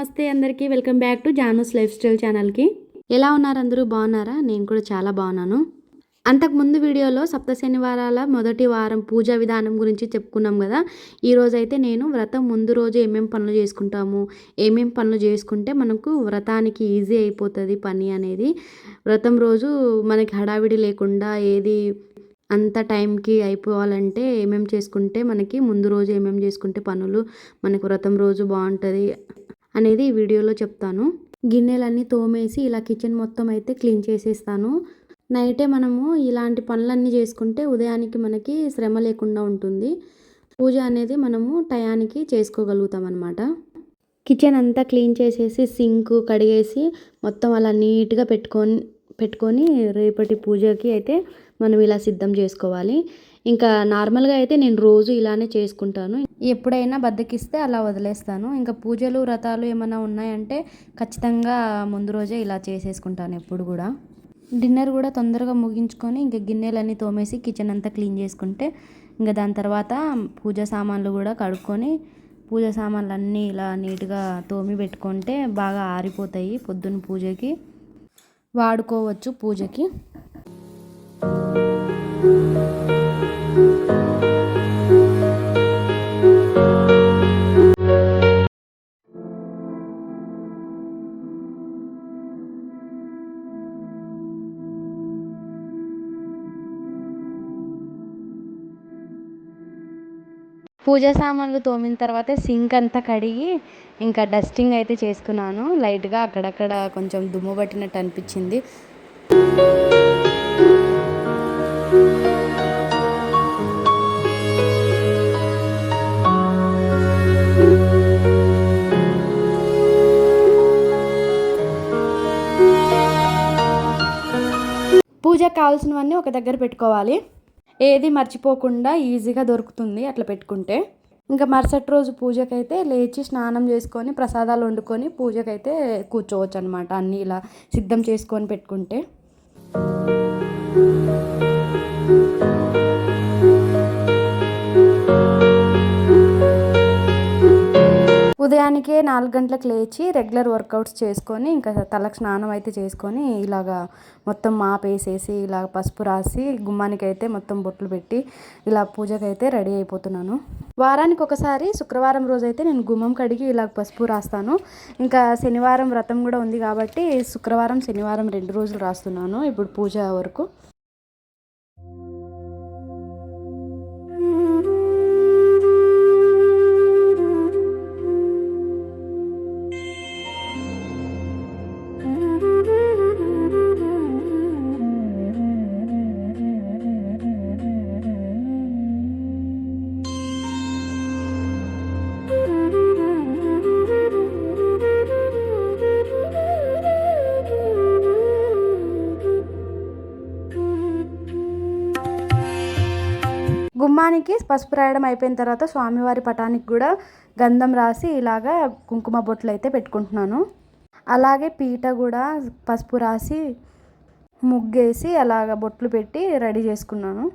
నమస్తే అందరికీ welcome back to Janu's life style ఛానల్కి. ఎలా ఉన్నారు అందరూ? బాగున్నారా? నేను కూడా చాలా బాగున్నాను. అంతకుముందు వీడియోలో సప్త శనివారాల మొదటి వారం పూజా విధానం గురించి చెప్పుకున్నాం కదా. ఈరోజైతే నేను వ్రతం ముందు రోజు ఏమేం పనులు చేసుకుంటాము, ఏమేం పనులు చేసుకుంటే మనకు వ్రతానికి ఈజీ అయిపోతుంది పని అనేది, వ్రతం రోజు మనకి హడావిడి లేకుండా ఏది అంత టైంకి అయిపోవాలంటే ఏమేమి చేసుకుంటే మనకి ముందు రోజు ఏమేమి చేసుకుంటే పనులు మనకు వ్రతం రోజు బాగుంటుంది అనేది ఈ వీడియోలో చెప్తాను. గిన్నెలన్నీ తోమేసి ఇలా కిచెన్ మొత్తం అయితే క్లీన్ చేసేస్తాను. నైటే మనము ఇలాంటి పనులన్నీ చేసుకుంటే ఉదయానికి మనకి శ్రమ లేకుండా ఉంటుంది. పూజ అనేది మనము టయానికి చేసుకోగలుగుతాం అన్నమాట. కిచెన్ అంతా క్లీన్ చేసేసి సింక్ కడిగేసి మొత్తం అలా నీట్గా పెట్టుకొని రేపటి పూజకి అయితే మనం ఇలా సిద్ధం చేసుకోవాలి. ఇంకా నార్మల్గా అయితే నేను రోజు ఇలానే చేసుకుంటాను. ఎప్పుడైనా బద్దకిస్తే అలా వదిలేస్తాను. ఇంకా పూజలు వ్రతాలు ఏమైనా ఉన్నాయంటే ఖచ్చితంగా ముందు రోజే ఇలా చేసేసుకుంటాను ఎప్పుడు కూడా. డిన్నర్ కూడా తొందరగా ముగించుకొని ఇంకా గిన్నెలన్నీ తోమేసి కిచెన్ అంతా క్లీన్ చేసుకుంటే ఇంకా దాని తర్వాత పూజ సామాన్లు కూడా కడుక్కొని పూజ సామాన్లు అన్నీ ఇలా నీట్గా తోమి పెట్టుకుంటే బాగా ఆరిపోతాయి. పొద్దున్న పూజకి వాడుకోవచ్చు పూజకి. పూజ సామాన్లు తోమిన తర్వాత సింక్ అంతా కడిగి ఇంకా డస్టింగ్ అయితే చేసుకున్నాను. లైట్గా అక్కడక్కడ కొంచెం దుమ్ము పట్టినట్టు అనిపించింది. పూజకు కావాల్సినవన్నీ ఒక దగ్గర పెట్టుకోవాలి. ఏది మర్చిపోకుండా ఈజీగా దొరుకుతుంది అట్లా పెట్టుకుంటే. ఇంకా మరుసటి రోజు పూజకైతే లేచి స్నానం చేసుకొని ప్రసాదాలు వండుకొని పూజకైతే కూర్చోవచ్చు అనమాట. అన్నీ ఇలా సిద్ధం చేసుకొని పెట్టుకుంటే. ఉదయానికే 4 గంటలకు లేచి రెగ్యులర్ వర్కౌట్స్ చేసుకొని ఇంకా తలకు స్నానం అయితే చేసుకొని ఇలాగా మొత్తం మాపేసేసి ఇలా పసుపు రాసి గుమ్మానికి అయితే మొత్తం బొట్లు పెట్టి ఇలా పూజకైతే రెడీ అయిపోతున్నాను. వారానికి ఒకసారి శుక్రవారం రోజు అయితే నేను గుమ్మం కడిగి ఇలా పసుపు రాస్తాను. ఇంకా శనివారం వ్రతం కూడా ఉంది కాబట్టి శుక్రవారం శనివారం 2 రోజులు రాస్తున్నాను ఇప్పుడు పూజ వరకు. గుమ్మానికి పసుపు రాయడం అయిపోయిన తర్వాత స్వామివారి పటానికి కూడా గంధం రాసి ఇలాగా కుంకుమ బొట్లు అయితే పెట్టుకుంటున్నాను. అలాగే పీట కూడా పసుపు రాసి ముగ్గేసి అలాగ బొట్లు పెట్టి రెడీ చేసుకున్నాను.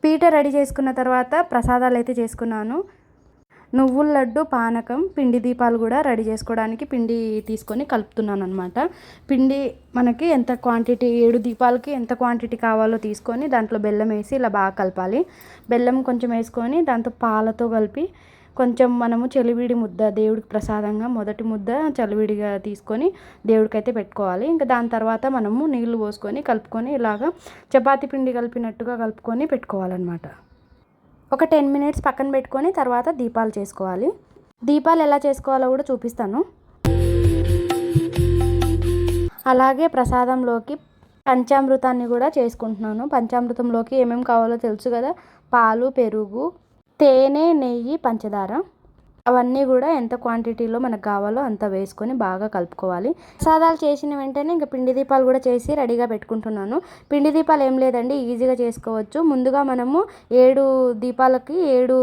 పీట రెడీ చేసుకున్న తర్వాత ప్రసాదాలు అయితే చేసుకున్నాను. నువ్వుల లడ్డు, పానకం, పిండి దీపాలు కూడా రెడీ చేసుకోవడానికి పిండి తీసుకొని కలుపుతున్నాను అనమాట. పిండి మనకి ఎంత క్వాంటిటీ 7 దీపాలకి ఎంత క్వాంటిటీ కావాలో తీసుకొని దాంట్లో బెల్లం వేసి ఇలా బాగా కలపాలి. బెల్లం కొంచెం వేసుకొని దాంతో పాలతో కలిపి కొంచెం మనము చలివిడి ముద్ద దేవుడికి ప్రసాదంగా మొదటి ముద్ద చలివిడిగా తీసుకొని దేవుడికైతే పెట్టుకోవాలి. ఇంకా దాని తర్వాత మనము నీళ్లు పోసుకొని కలుపుకొని ఇలాగా చపాతీ పిండి కలిపినట్టుగా కలుపుకొని పెట్టుకోవాలన్నమాట. ఒక 10 మినిట్స్ పక్కన పెట్టుకొని తర్వాత దీపాలు చేసుకోవాలి. దీపాలు ఎలా చేసుకోవాలో కూడా చూపిస్తాను. అలాగే ప్రసాదంలోకి పంచామృతాన్ని కూడా చేసుకుంటున్నాను. పంచామృతంలోకి ఏమేమి కావాలో తెలుసు కదా, పాలు, పెరుగు, తేనె, నెయ్యి, పంచదార, అవన్నీ కూడా ఎంత క్వాంటిటీలో మనకు కావాలో అంత వేసుకొని బాగా కలుపుకోవాలి. ప్రసాదాలు చేసిన వెంటనే ఇంకా పిండి దీపాలు కూడా చేసి రెడీగా పెట్టుకుంటున్నాను. పిండి దీపాలు ఏం లేదండి, ఈజీగా చేసుకోవచ్చు. ముందుగా మనము 7 దీపాలకి 7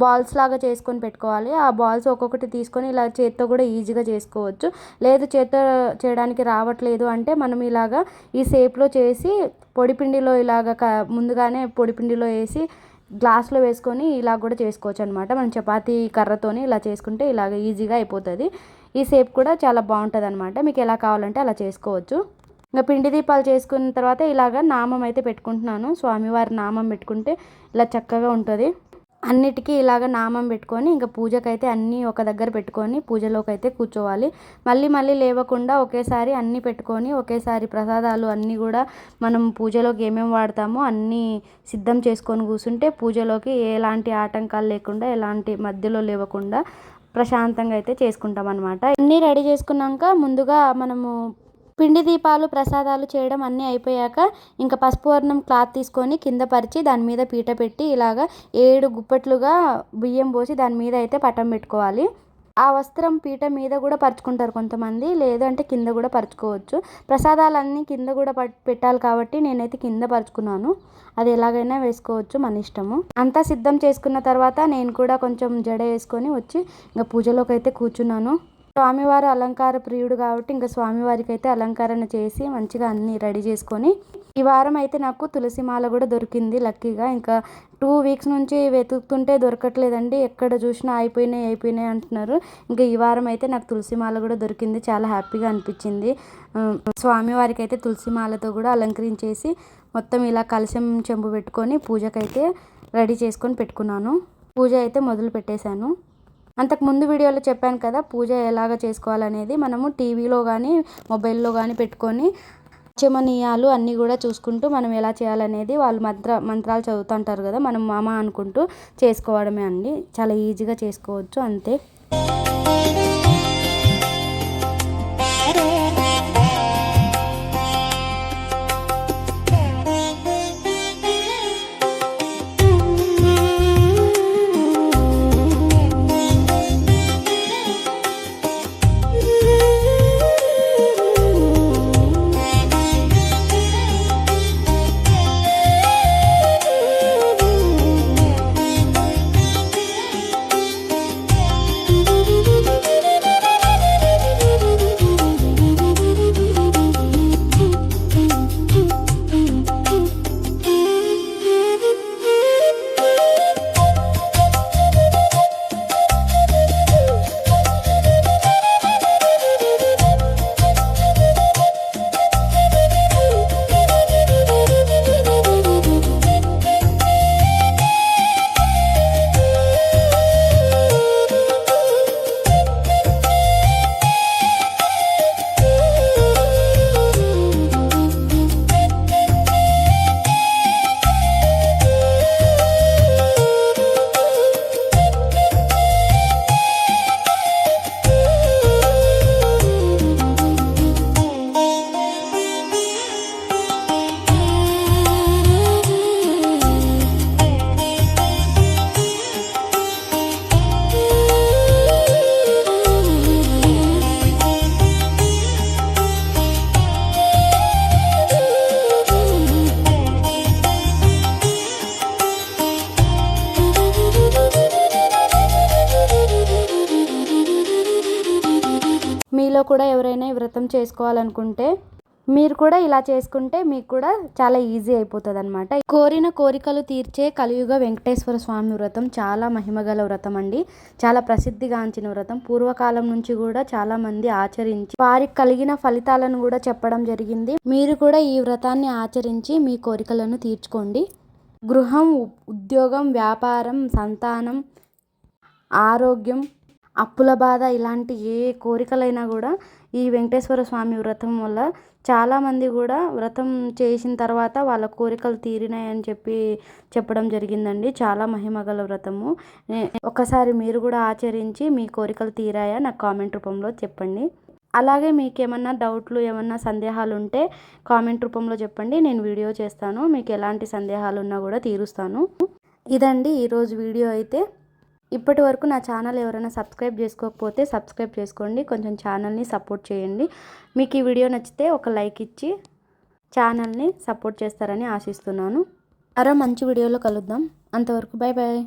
బాల్స్ లాగా చేసుకొని పెట్టుకోవాలి. ఆ బాల్స్ ఒక్కొక్కటి తీసుకొని ఇలా చేత్తో కూడా ఈజీగా చేసుకోవచ్చు. లేదు చేత్తో చేయడానికి రావట్లేదు అంటే మనం ఇలాగా ఈ షేప్లో చేసి పొడిపిండిలో ఇలాగ ముందుగానే పొడిపిండిలో వేసి గ్లాస్లో వేసుకొని ఇలా కూడా చేసుకోవచ్చు అనమాట. మనం చపాతీ కర్రతోని ఇలా చేసుకుంటే ఇలాగ ఈజీగా అయిపోతుంది. ఈ షేప్ కూడా చాలా బాగుంటుంది అనమాట. మీకు ఎలా కావాలంటే అలా చేసుకోవచ్చు. ఇంకా పిండి దీపాలు చేసుకున్న తర్వాత ఇలాగ నామం అయితే పెట్టుకుంటున్నాను. స్వామివారి నామం పెట్టుకుంటే ఇలా చక్కగా ఉంటుంది. అన్నిటికీ ఇలాగ నామం పెట్టుకొని ఇంకా పూజకైతే అన్నీ ఒక దగ్గర పెట్టుకొని పూజలోకి అయితే కూర్చోవాలి. మళ్ళీ లేవకుండా ఒకేసారి అన్నీ పెట్టుకొని ఒకేసారి ప్రసాదాలు అన్నీ కూడా మనం పూజలోకి ఏమేమి వాడతామో అన్నీ సిద్ధం చేసుకొని కూర్చుంటే పూజలోకి ఎలాంటి ఆటంకాలు లేకుండా ఎలాంటి మధ్యలో లేవకుండా ప్రశాంతంగా అయితే చేసుకుంటాం అనమాట. అన్నీ రెడీ చేసుకున్నాక ముందుగా మనము పిండి దీపాలు ప్రసాదాలు చేయడం అన్నీ అయిపోయాక ఇంకా పసుపు వర్ణం క్లాత్ తీసుకొని కింద పరిచి దాని మీద పీట పెట్టి ఇలాగ 7 గుప్పట్లుగా బియ్యం పోసి దాని మీద అయితే పటం పెట్టుకోవాలి. ఆ వస్త్రం పీట మీద కూడా పరుచుకుంటారు కొంతమంది, లేదంటే కింద కూడా పరుచుకోవచ్చు. ప్రసాదాలన్నీ కింద కూడా పెట్టాలి కాబట్టి నేనైతే కింద పరుచుకున్నాను. అది ఎలాగైనా వేసుకోవచ్చు, మన ఇష్టము. అంతా సిద్ధం చేసుకున్న తర్వాత నేను కూడా కొంచెం జడ వేసుకొని వచ్చి ఇంకా పూజలోకి అయితే కూర్చున్నాను. స్వామివారు అలంకార ప్రియుడు కాబట్టి ఇంకా స్వామివారికి అయితే అలంకరణ చేసి మంచిగా అన్నీ రెడీ చేసుకొని ఈ వారం అయితే నాకు తులసి మాల కూడా దొరికింది లక్కీగా. ఇంకా 2 వీక్స్ నుంచి వెతుకుతుంటే దొరకట్లేదండి, ఎక్కడ చూసినా అయిపోయినాయి అంటున్నారు. ఇంకా ఈ వారం అయితే నాకు తులసి మాల కూడా దొరికింది. చాలా హ్యాపీగా అనిపించింది. స్వామివారికి అయితే తులసి మాలతో కూడా అలంకరించేసి మొత్తం ఇలా కలశం చెంబు పెట్టుకొని పూజకైతే రెడీ చేసుకొని పెట్టుకున్నాను. పూజ అయితే మొదలు పెట్టేశాను. అంతకుముందు వీడియోలో చెప్పాను కదా పూజ ఎలాగ చేసుకోవాలనేది. మనము టీవీలో కానీ మొబైల్లో కానీ పెట్టుకొని చమనీయాలు అన్నీ కూడా చూసుకుంటూ మనం ఎలా చేయాలనేది వాళ్ళు మంత్రాలు చదువుతుంటారు కదా, మనం మామ అనుకుంటూ చేసుకోవడమే అండి. చాలా ఈజీగా చేసుకోవచ్చు, అంతే. మీలో కూడా ఎవరైనా ఈ వ్రతం చేసుకోవాలనుకుంటే మీరు కూడా ఇలా చేసుకుంటే మీకు కూడా చాలా ఈజీ అయిపోతుంది అనమాట. కోరిన కోరికలు తీర్చే కలియుగ వెంకటేశ్వర స్వామి వ్రతం చాలా మహిమగల వ్రతం అండి. చాలా ప్రసిద్ధిగాంచిన వ్రతం. పూర్వకాలం నుంచి కూడా చాలా మంది ఆచరించి వారికి కలిగిన ఫలితాలను కూడా చెప్పడం జరిగింది. మీరు కూడా ఈ వ్రతాన్ని ఆచరించి మీ కోరికలను తీర్చుకోండి. గృహం, ఉద్యోగం, వ్యాపారం, సంతానం ఆరోగ్యం, అప్పుల బాధ ఇలాంటి ఏ కోరికలైనా కూడా ఈ వెంకటేశ్వర స్వామి వ్రతం వల్ల చాలామంది కూడా వ్రతం చేసిన తర్వాత వాళ్ళ కోరికలు తీరినాయని చెప్పడం జరిగిందండి. చాలా మహిమగల వ్రతము. ఒకసారి మీరు కూడా ఆచరించి మీ కోరికలు తీరాయా నాకు కామెంట్ రూపంలో చెప్పండి. అలాగే మీకు ఏమన్నా డౌట్లు ఏమన్నా సందేహాలు ఉంటే కామెంట్ రూపంలో చెప్పండి, నేను వీడియో చేస్తాను. మీకు ఎలాంటి సందేహాలు ఉన్నా కూడా తీరుస్తాను. ఇదండి ఈరోజు వీడియో అయితే. ఇప్పటి వరకు నా ఛానల్ ఎవరైనా సబ్స్క్రైబ్ చేసుకోకపోతే సబ్స్క్రైబ్ చేసుకోండి, కొంచెం ఛానల్ని సపోర్ట్ చేయండి. మీకు ఈ వీడియో నచ్చితే ఒక లైక్ ఇచ్చి ఛానల్ని సపోర్ట్ చేస్తారని ఆశిస్తున్నాను. మరో మంచి వీడియోలో కలుద్దాం. అంతవరకు బాయ్ బాయ్.